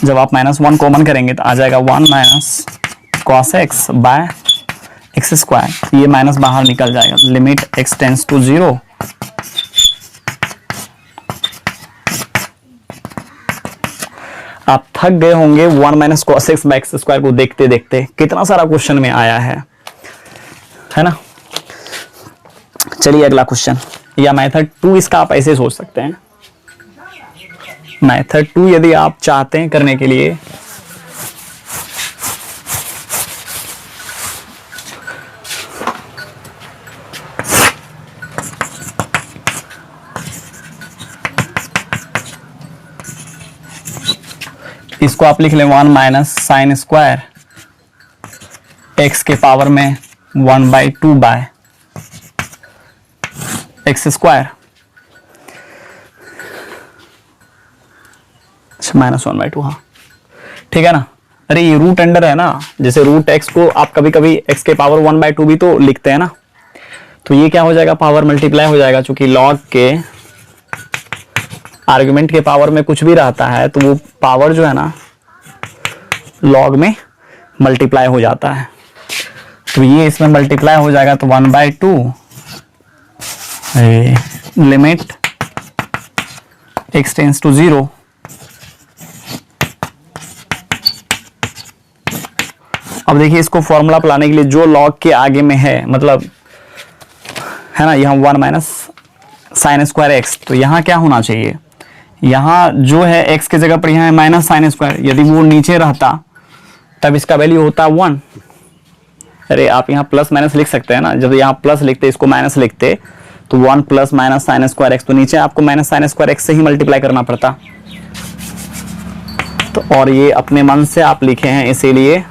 Speaker 1: जब आप -1 कॉमन करेंगे तो आ जाएगा 1 minus cos x by x square, ये माइनस बाहर निकल जाएगा, लिमिट x टेंस टू 0 आप थक गए होंगे 1 minus cos x by x square को देखते देखते, कितना सारा क्वेश्चन में आया है ना। चलिए अगला क्वेश्चन, या मेथड 2 इसका आप ऐसे सोच सकते हैं। मेथड 2 यदि आप चाहते हैं करने के लिए, इसको आप लिख लें 1 माइनस साइन स्क्वायर एक्स के पावर में 1/2 बाय एक्स स्क्वायर, -1/2, हाँ ठीक है ना। अरे ये रूट अंडर है ना, जैसे रूट एक्स को आप कभी कभी एक्स के पावर 1/2 भी तो लिखते हैं ना, तो ये क्या हो जाएगा, पावर मल्टीप्लाई हो जाएगा, क्योंकि लॉग के आर्गुमेंट के पावर में कुछ भी रहता है तो वो पावर जो है ना लॉग में मल्टीप्लाई हो जाता है, तो ये इसमें मल्टीप्लाई हो जाएगा, तो 1/2 लिमिट x टेंस टू 0 अब देखिए इसको फॉर्मूला पर लाने के लिए जो लॉग के आगे में है, मतलब है ना, यहाँ 1 माइनस साइन स्क्वायर एक्स, तो यहाँ क्या होना चाहिए, यहाँ जो है x के जगह पर यहाँ है माइनस साइन स्क्वायर, यदि वो नीचे रहता तब इसका वैल्यू होता 1। अरे आप यहाँ प्लस माइनस लिख सकते हैं ना, जब यहाँ प्लस लिखते इसको माइनस लिखते तो 1 plus minus sine square x, तो नीचे आपको माइनस साइन स्क्वायर एक्स से ही मल्टीप्लाई करना पड़ता, तो और ये अपने मन से आप लिखे हैं, इसीलिए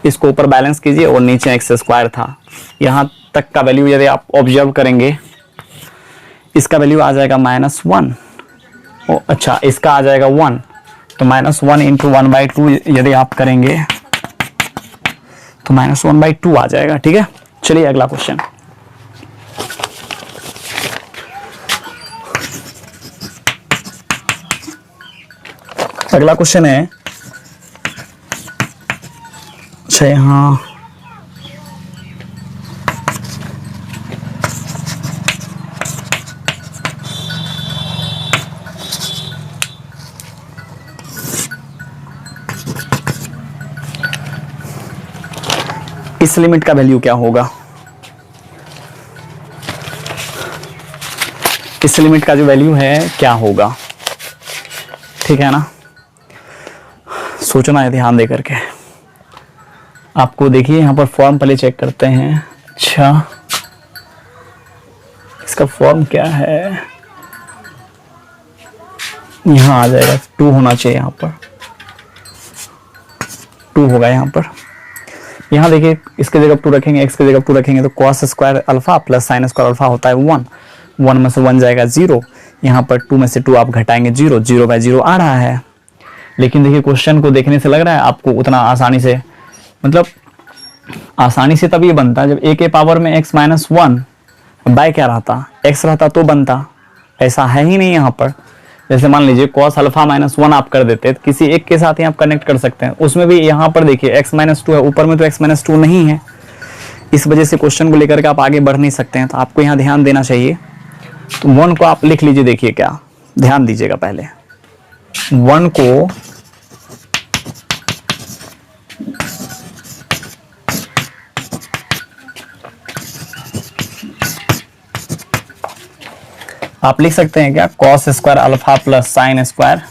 Speaker 1: इसको ऊपर बैलेंस कीजिए और नीचे एक्स स्क्वायर था। यहाँ तक का वैल्यू यदि आप ऑब्जर्व करेंगे, इसका वैल्यू आ जाएगा -1, अच्छा इसका आ जाएगा 1, तो -1 इंटू 1/2 यदि आप करेंगे तो -1/2 आ जाएगा, ठीक है। चलिए अगला क्वेश्चन, अगला क्वेश्चन है, अच्छा यहाँ इस लिमिट का वैल्यू क्या होगा, इस लिमिट का जो वैल्यू है क्या होगा, ठीक है ना। सोचना है ध्यान दे करके, आपको देखिए यहाँ पर फॉर्म पहले चेक करते हैं। अच्छा इसका फॉर्म क्या है, यहाँ आ जाएगा 2 होना चाहिए, यहाँ पर 2 होगा यहाँ पर। यहाँ देखिए इसके जगह 2 रखेंगे, x के जगह 2 रखेंगे, तो cos square alpha plus sine square alpha होता है 1, 1 में से 1 जाएगा 0, यहाँ पर 2 में से 2 आप घटाएंगे 0, 0/0 आ रहा है। लेकिन देखिए क्वेश्चन को देखने से लग रहा है आपको उतना आसानी से, मतलब आसानी से तब ये बनता जब a के पावर में x माइनस 1 बाय क्या रहता, x रहता तो बनता, ऐसा है ही नहीं यहाँ पर। जैसे मान लीजिए cos अल्फा -1 आप कर देते तो किसी एक के साथ ही आप कनेक्ट कर सकते हैं, उसमें भी यहाँ पर देखिए x-2 है, ऊपर में तो x-2 नहीं है, इस वजह से क्वेश्चन को लेकर के आप आगे बढ़ नहीं सकते हैं, तो आपको यहाँ ध्यान देना चाहिए। तो 1 को आप लिख लीजिए, देखिए क्या ध्यान दीजिएगा, पहले 1 को आप लिख सकते हैं क्या, cos square alpha plus sine square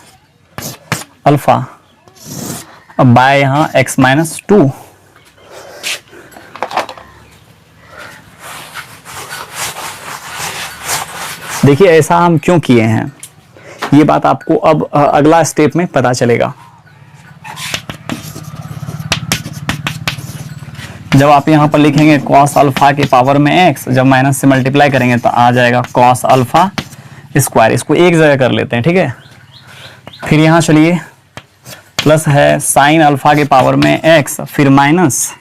Speaker 1: alpha by यहाँ x-2। देखिए ऐसा हम क्यों किए हैं, ये बात आपको अब अगला स्टेप में पता चलेगा। जब आप यहाँ पर लिखेंगे cos अल्फा के पावर में x, जब माइनस से मल्टीप्लाई करेंगे तो आ जाएगा cos अल्फा स्क्वायर, इसको एक जगह कर लेते हैं, ठीक है। फिर यहाँ चलिए प्लस है साइन अल्फा के पावर में x, फिर minus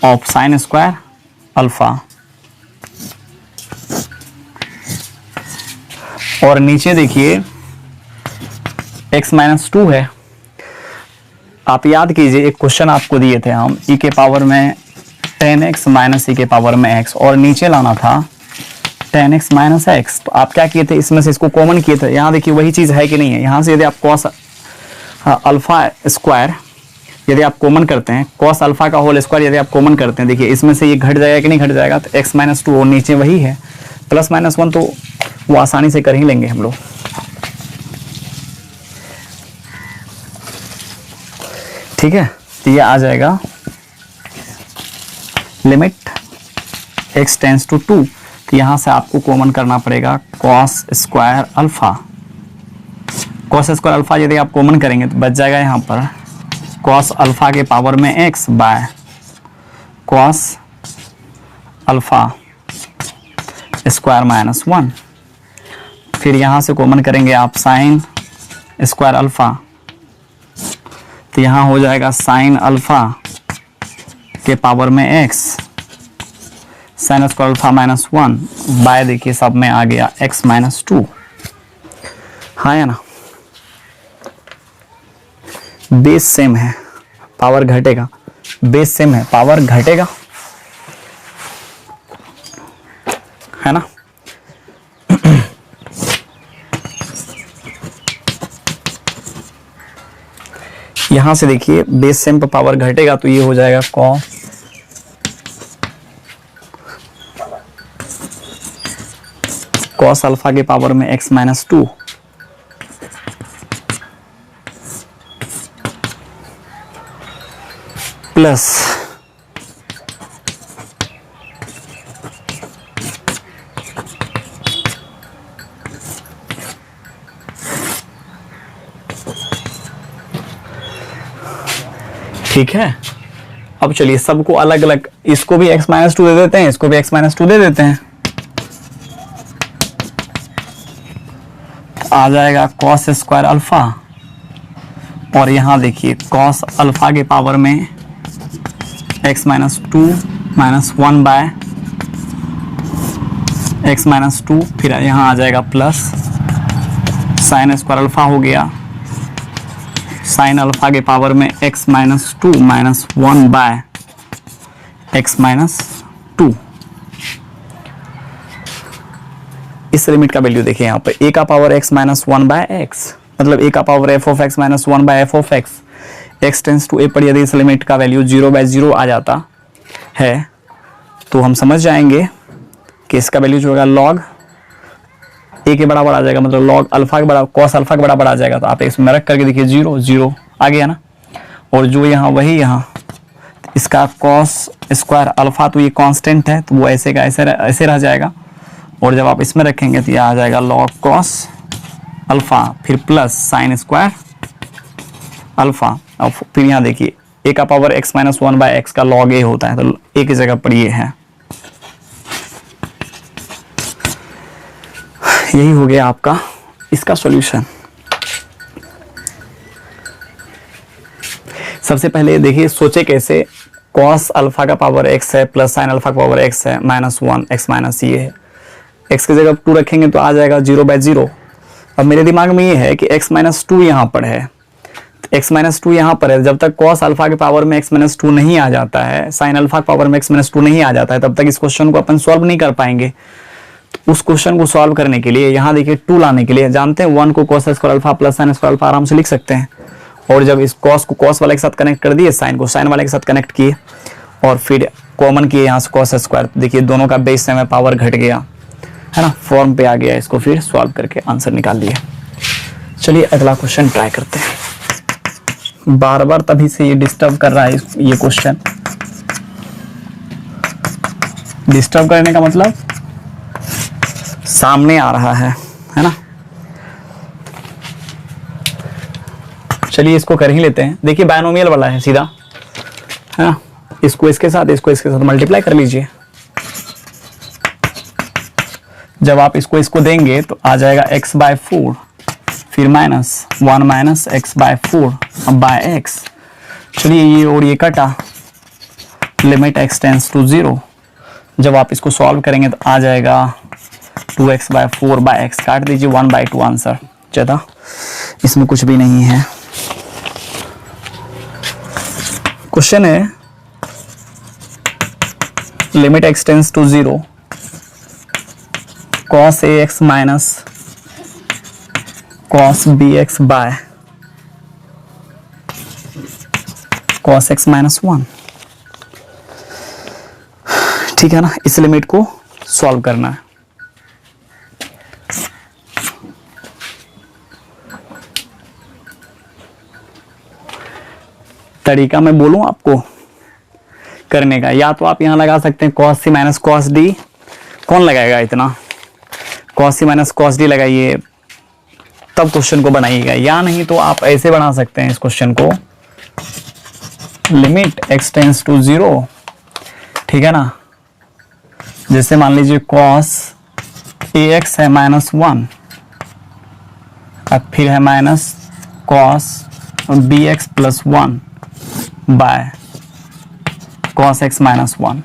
Speaker 1: of sine square alpha, और नीचे देखिए x-2 है, आप याद कीजिए एक क्वेश्चन आपको दिए थे हम e के पावर में 10x माइनस e के पावर में x और नीचे लाना था 10x माइनस x। तो आप क्या किए थे, इसमें से इसको कॉमन किए थे। यहाँ देखिए वही चीज़ है कि नहीं है। यहाँ से यदि आप कॉस अल्फा स्क्वायर यदि आप कॉमन करते हैं, कॉस अल्फा का होल स्क्वायर यदि आप कॉमन करते हैं, देखिए इसमें से ये घट जाएगा कि नहीं घट जाएगा। तो x माइनस 2 और नीचे वही है प्लस माइनस 1, तो वो आसानी से कर ही लेंगे हम लोग। ठीक है, तो ये आ जाएगा लिमिट x टेंस टू 2। तो यहाँ से आपको कॉमन करना पड़ेगा cos square alpha. Cos square alpha यदि आप कॉमन करेंगे तो बच जाएगा यहाँ पर कॉस अल्फा के पावर में x by cos alpha square minus 1। फिर यहाँ से कॉमन करेंगे आप साइन स्क्वायर अल्फा, तो यहाँ हो जाएगा साइन अल्फा के पावर में x sine square alpha minus 1 by देखिए सब में आ गया x माइनस 2। हाँ या ना, बेस सेम है, पावर घटेगा, बेस सेम है, पावर घटेगा, है ना। यहां से देखिए बेस सेम पर पावर घटेगा तो ये हो जाएगा कॉस अल्फा के पावर में x माइनस 2 प्लस ठीक है। अब चलिए सबको अलग अलग, इसको भी x माइनस 2 दे देते हैं, इसको भी x माइनस 2 दे देते हैं। आ जाएगा कॉस स्क्वायर अल्फा और यहाँ देखिए कॉस अल्फा के पावर में x minus 2 minus 1 by x minus 2, फिर यहाँ आ जाएगा प्लस साइन स्क्वायर अल्फा हो गया साइन अल्फा के पावर में x minus 2 minus 1 by x minus 2। इस लिमिट का वैल्यू देखिए यहाँ पर a का power x minus 1 by x, मतलब a का power f of x minus 1 by f of x। x tends to a पर यदि इस लिमिट का वैल्यू 0/0 आ जाता है तो हम समझ जाएंगे कि इसका वैल्यू जो होगा लॉग a के बराबर आ जाएगा, मतलब लॉग अल्फा के बराबर, कॉस अल्फा के बराबर आ जाएगा। तो आप इसमें रख करके देखिए 0 0 आ गया ना, और जो यहाँ वही यहाँ इसका कॉस स्क्वायर अल्फा तो ये कांस्टेंट है तो वो ऐसे का ऐसे रह जाएगा, और जब आप इसमें रखेंगे तो ये आ जाएगा लॉग कॉस अल्फा फिर प्लस साइन स्क्वायर अल्फा। और फिर यहाँ देखिए a का power x minus 1 by x का लॉग a होता है, तो a की जगह पर ये है। यही हो गया आपका इसका सॉल्यूशन। सबसे पहले देखिए सोचे कैसे, कॉस अल्फा का पावर x है प्लस साइन अल्फा का पावर x है माइनस 1 x माइनस ये है, x की जगह 2 रखेंगे तो आ जाएगा 0/0। अब मेरे दिमाग में ये है कि x माइनस 2 यहाँ पर है, तो x माइनस 2 यहाँ पर है, जब तक कॉस अल्फा के पावर में x माइनस 2 नहीं आ जाता है, साइन अल्फा के पावर में x माइनस 2 नहीं आ जाता है, तब तक इस क्वेश्चन को अपन सॉल्व नहीं कर पाएंगे। तो उस क्वेश्चन को सॉल्व करने के लिए यहाँ देखिए 2 लाने के लिए जानते हैं 1 को cos square alpha plus sine square alpha आराम से लिख सकते हैं, और जब इस कॉस को कॉस वाले के साथ कनेक्ट कर दिए, साइन को साइन वाले के साथ कनेक्ट किए और फिर कॉमन किए यहाँ से कॉस स्क्वायर, देखिए दोनों का बेस सेम है, पावर घट गया है ना, फॉर्म पे आ गया। इसको फिर सॉल्व करके आंसर निकाल लिए। चलिए अगला क्वेश्चन ट्राई करते हैं। बार बार तभी से ये डिस्टर्ब कर रहा है, ये क्वेश्चन डिस्टर्ब करने का मतलब सामने आ रहा है ना। चलिए इसको कर ही लेते हैं। देखिए बायनोमियल वाला है सीधा, है ना, इसको इसके साथ मल्टीप्लाई कर लीजिए। जब आप इसको देंगे तो आ जाएगा x/4 फिर माइनस 1 माइनस x/4 अब बाय x। चलिए ये और ये कटा, लिमिट x टेंस टू 0। जब आप इसको सॉल्व करेंगे तो आ जाएगा 2x/4 बाय x, काट दीजिए 1/2 आंसर। ज़्यादा इसमें कुछ भी नहीं है। क्वेश्चन है limit x tends to 0 cos ax minus cos bx by cos x minus 1। ठीक है ना, इस लिमिट को सॉल्व करना है। तरीका मैं बोलूं आपको करने का, या तो आप यहां लगा सकते हैं cos c minus cos d। कौन लगाएगा इतना, cos c minus cos d लगाइए तब क्वेश्चन को बनाइएगा, या नहीं तो आप ऐसे बना सकते हैं इस क्वेश्चन को, लिमिट x टेंस टू 0। ठीक है ना, जैसे मान लीजिए cos ax है माइनस 1, अब फिर है minus cos bx plus 1 by cos x minus 1।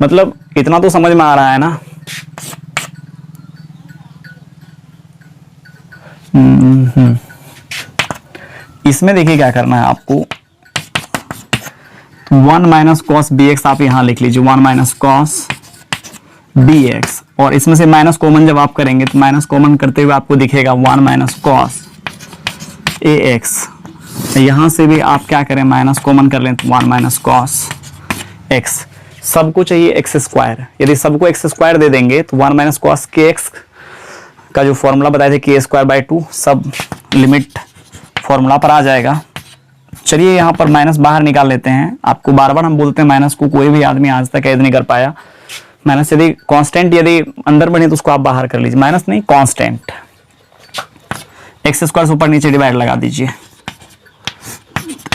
Speaker 1: मतलब इतना तो समझ में आ रहा है ना। इसमें देखिए क्या करना है आपको, 1 माइनस कॉस बी एक्स आप यहां लिख लीजिए, 1 माइनस कॉस बी एक्स, और इसमें से माइनस कॉमन जब आप करेंगे तो माइनस कॉमन करते हुए आपको दिखेगा 1 माइनस कॉस ए एक्स। यहां से भी आप क्या करें, माइनस कॉमन कर लें तो 1 माइनस कॉस एक्स। सबको चाहिए एक्स स्क्वायर, यदि सबको एक्स स्क्वायर दे देंगे तो 1 माइनस कॉस के एक्स का जो फॉर्मूला बताए थे के स्क्वायर बाई 2 सब लिमिट फॉर्मूला पर आ जाएगा। चलिए यहाँ पर माइनस बाहर निकाल लेते हैं। आपको बार बार हम बोलते हैं माइनस को कोई भी आदमी आज तक कैद नहीं कर पाया। माइनस यदि कांस्टेंट यदि अंदर बढ़े तो उसको आप बाहर कर लीजिए, माइनस नहीं कांस्टेंट। एक्स स्क्वायर से ऊपर नीचे डिवाइड लगा दीजिए,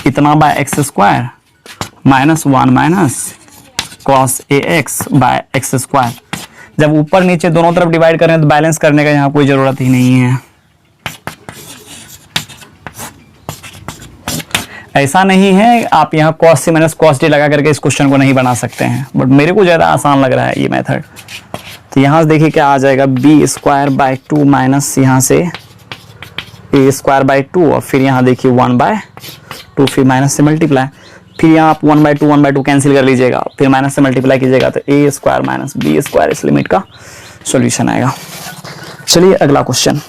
Speaker 1: इतना by x square minus 1 minus cos a x by x square. जब ऊपर नीचे दोनों तरफ डिवाइड करें तो बैलेंस करने का यहाँ कोई जरूरत ही नहीं है। ऐसा नहीं है आप यहाँ cos c minus cos d लगा करके इस क्वेश्चन को नहीं बना सकते हैं, बट मेरे को ज़्यादा आसान लग रहा है ये मेथड। तो यहाँ से देखिए क्या आ जाएगा, बी स्क्वायर बाई 2 माइनस यहाँ से ए स्क्वायर बाई 2, और फिर यहाँ देखिए 1 बाय 2, फिर माइनस से मल्टीप्लाई, फिर यहाँ आप 1/2 कैंसिल कर लीजिएगा, फिर माइनस से मल्टीप्लाई कीजिएगा तो a square minus b square इस लिमिट का सॉल्यूशन आएगा। चलिए अगला क्वेश्चन।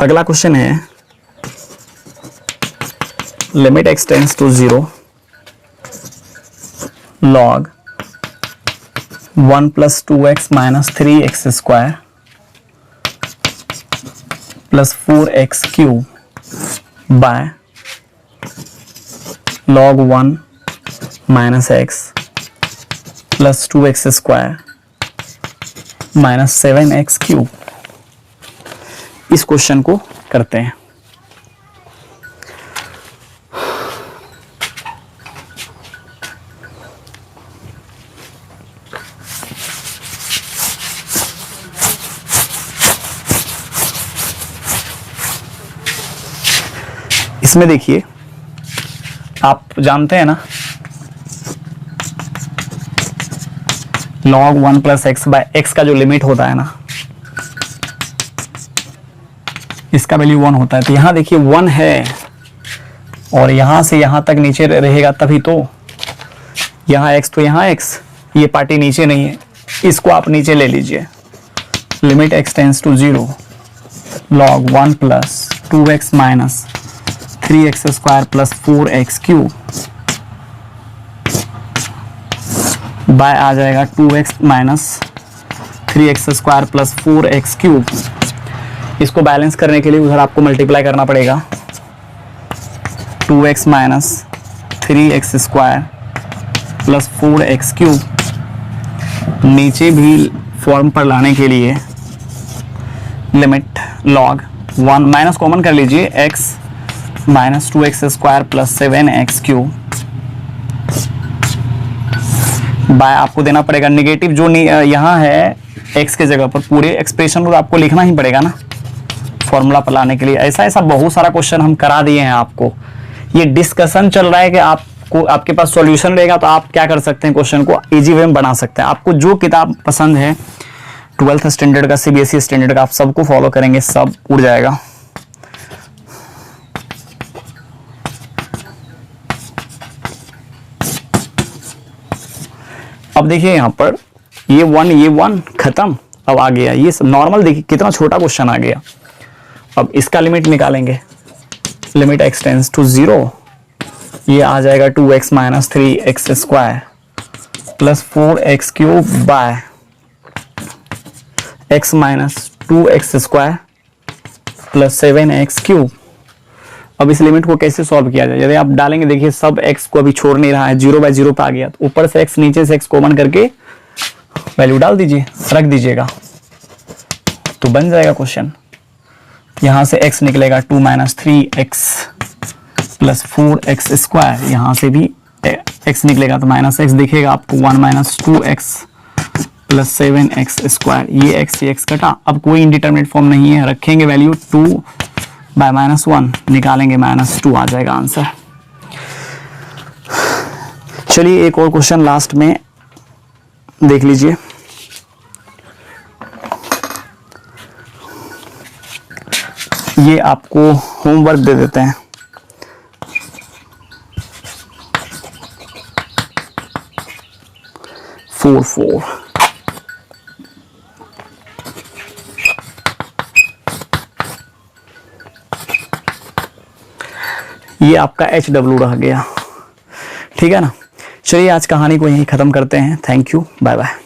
Speaker 1: अगला क्वेश्चन है limit x tends to 0 log 1 plus 2x minus 3x square plus 4x cube by log 1 minus x plus 2x square minus 7x cube. इस क्वेश्चन को करते हैं। इसमें देखिए आप जानते हैं ना log 1 plus x by x का जो लिमिट होता है ना, इसका वैल्यू 1 होता है। तो यहां देखिए 1 है और यहां से यहां तक नीचे रहेगा तभी तो, यहां x तो यहां x, ये पार्टी नीचे नहीं है, इसको आप नीचे ले लीजिए। Limit x tends to 0 log 1 plus 2x minus 3x square plus 4x cube by आ जाएगा 2x minus 3x square plus 4x cube. इसको बैलेंस करने के लिए उधर आपको मल्टीप्लाई करना पड़ेगा, 2x minus 3x square plus 4x cube. नीचे भी फॉर्म पर लाने के लिए लिमिट log 1 माइनस कॉमन कर लीजिए, x minus 2x square plus 7x cube by आपको देना पड़ेगा नेगेटिव जो यहाँ है एक्स के जगह पर पूरे एक्सप्रेशन को आपको लिखना ही पड़ेगा ना फॉर्मूला पर लाने के लिए। ऐसा ऐसा बहुत सारा क्वेश्चन हम करा दिए हैं आपको। ये डिस्कशन चल रहा है कि आपको आपके पास सॉल्यूशन रहेगा तो आप क्या कर सकते हैं, क्वेश्चन को इजी वे में बना सकते हैं। आपको जो किताब पसंद है 12th स्टैंडर्ड का, सीबीएसई स्टैंडर्ड का, आप सबको फॉलो करेंगे, सब उड़ जाएगा। अब देखिए यहाँ पर ये 1 खत्म। अब आ गया ये नॉर्मल, देखिए कितना छोटा क्वेश्चन आ गया। अब इसका लिमिट निकालेंगे, लिमिट x टेंड्स टू 0, ये आ जाएगा 2x minus 3x square plus 4x cube bye x minus 2x square plus 7x cube. अब इस लिमिट को कैसे सॉल्व किया जाए, यदि आप डालेंगे, देखिए सब x को अभी छोड़ नहीं रहा है, 0/0 पे आ गया, तो ऊपर से x नीचे से x कॉमन करके वैल्यू डाल दीजिए, रख दीजिएगा, तो बन जाएगा क्वेश्चन। यहां से x निकलेगा 2 minus 3x plus 4x square, यहां से भी x निकलेगा तो माइनस x दिखेगा आपको, 1 minus 2x plus 7x square, ये x कटा। अब कोई इंडिटरमिनेट फॉर्म नहीं है, रखेंगे वैल्यू 2 बाय -1, निकालेंगे -2, आ जाएगा आंसर। चलिए एक और क्वेश्चन लास्ट में देख लीजिए। ये आपको होमवर्क दे देते हैं। फोर ये आपका HW रह गया, ठीक है ना। चलिए आज कहानी को यहीं ख़त्म करते हैं। Thank you, bye bye.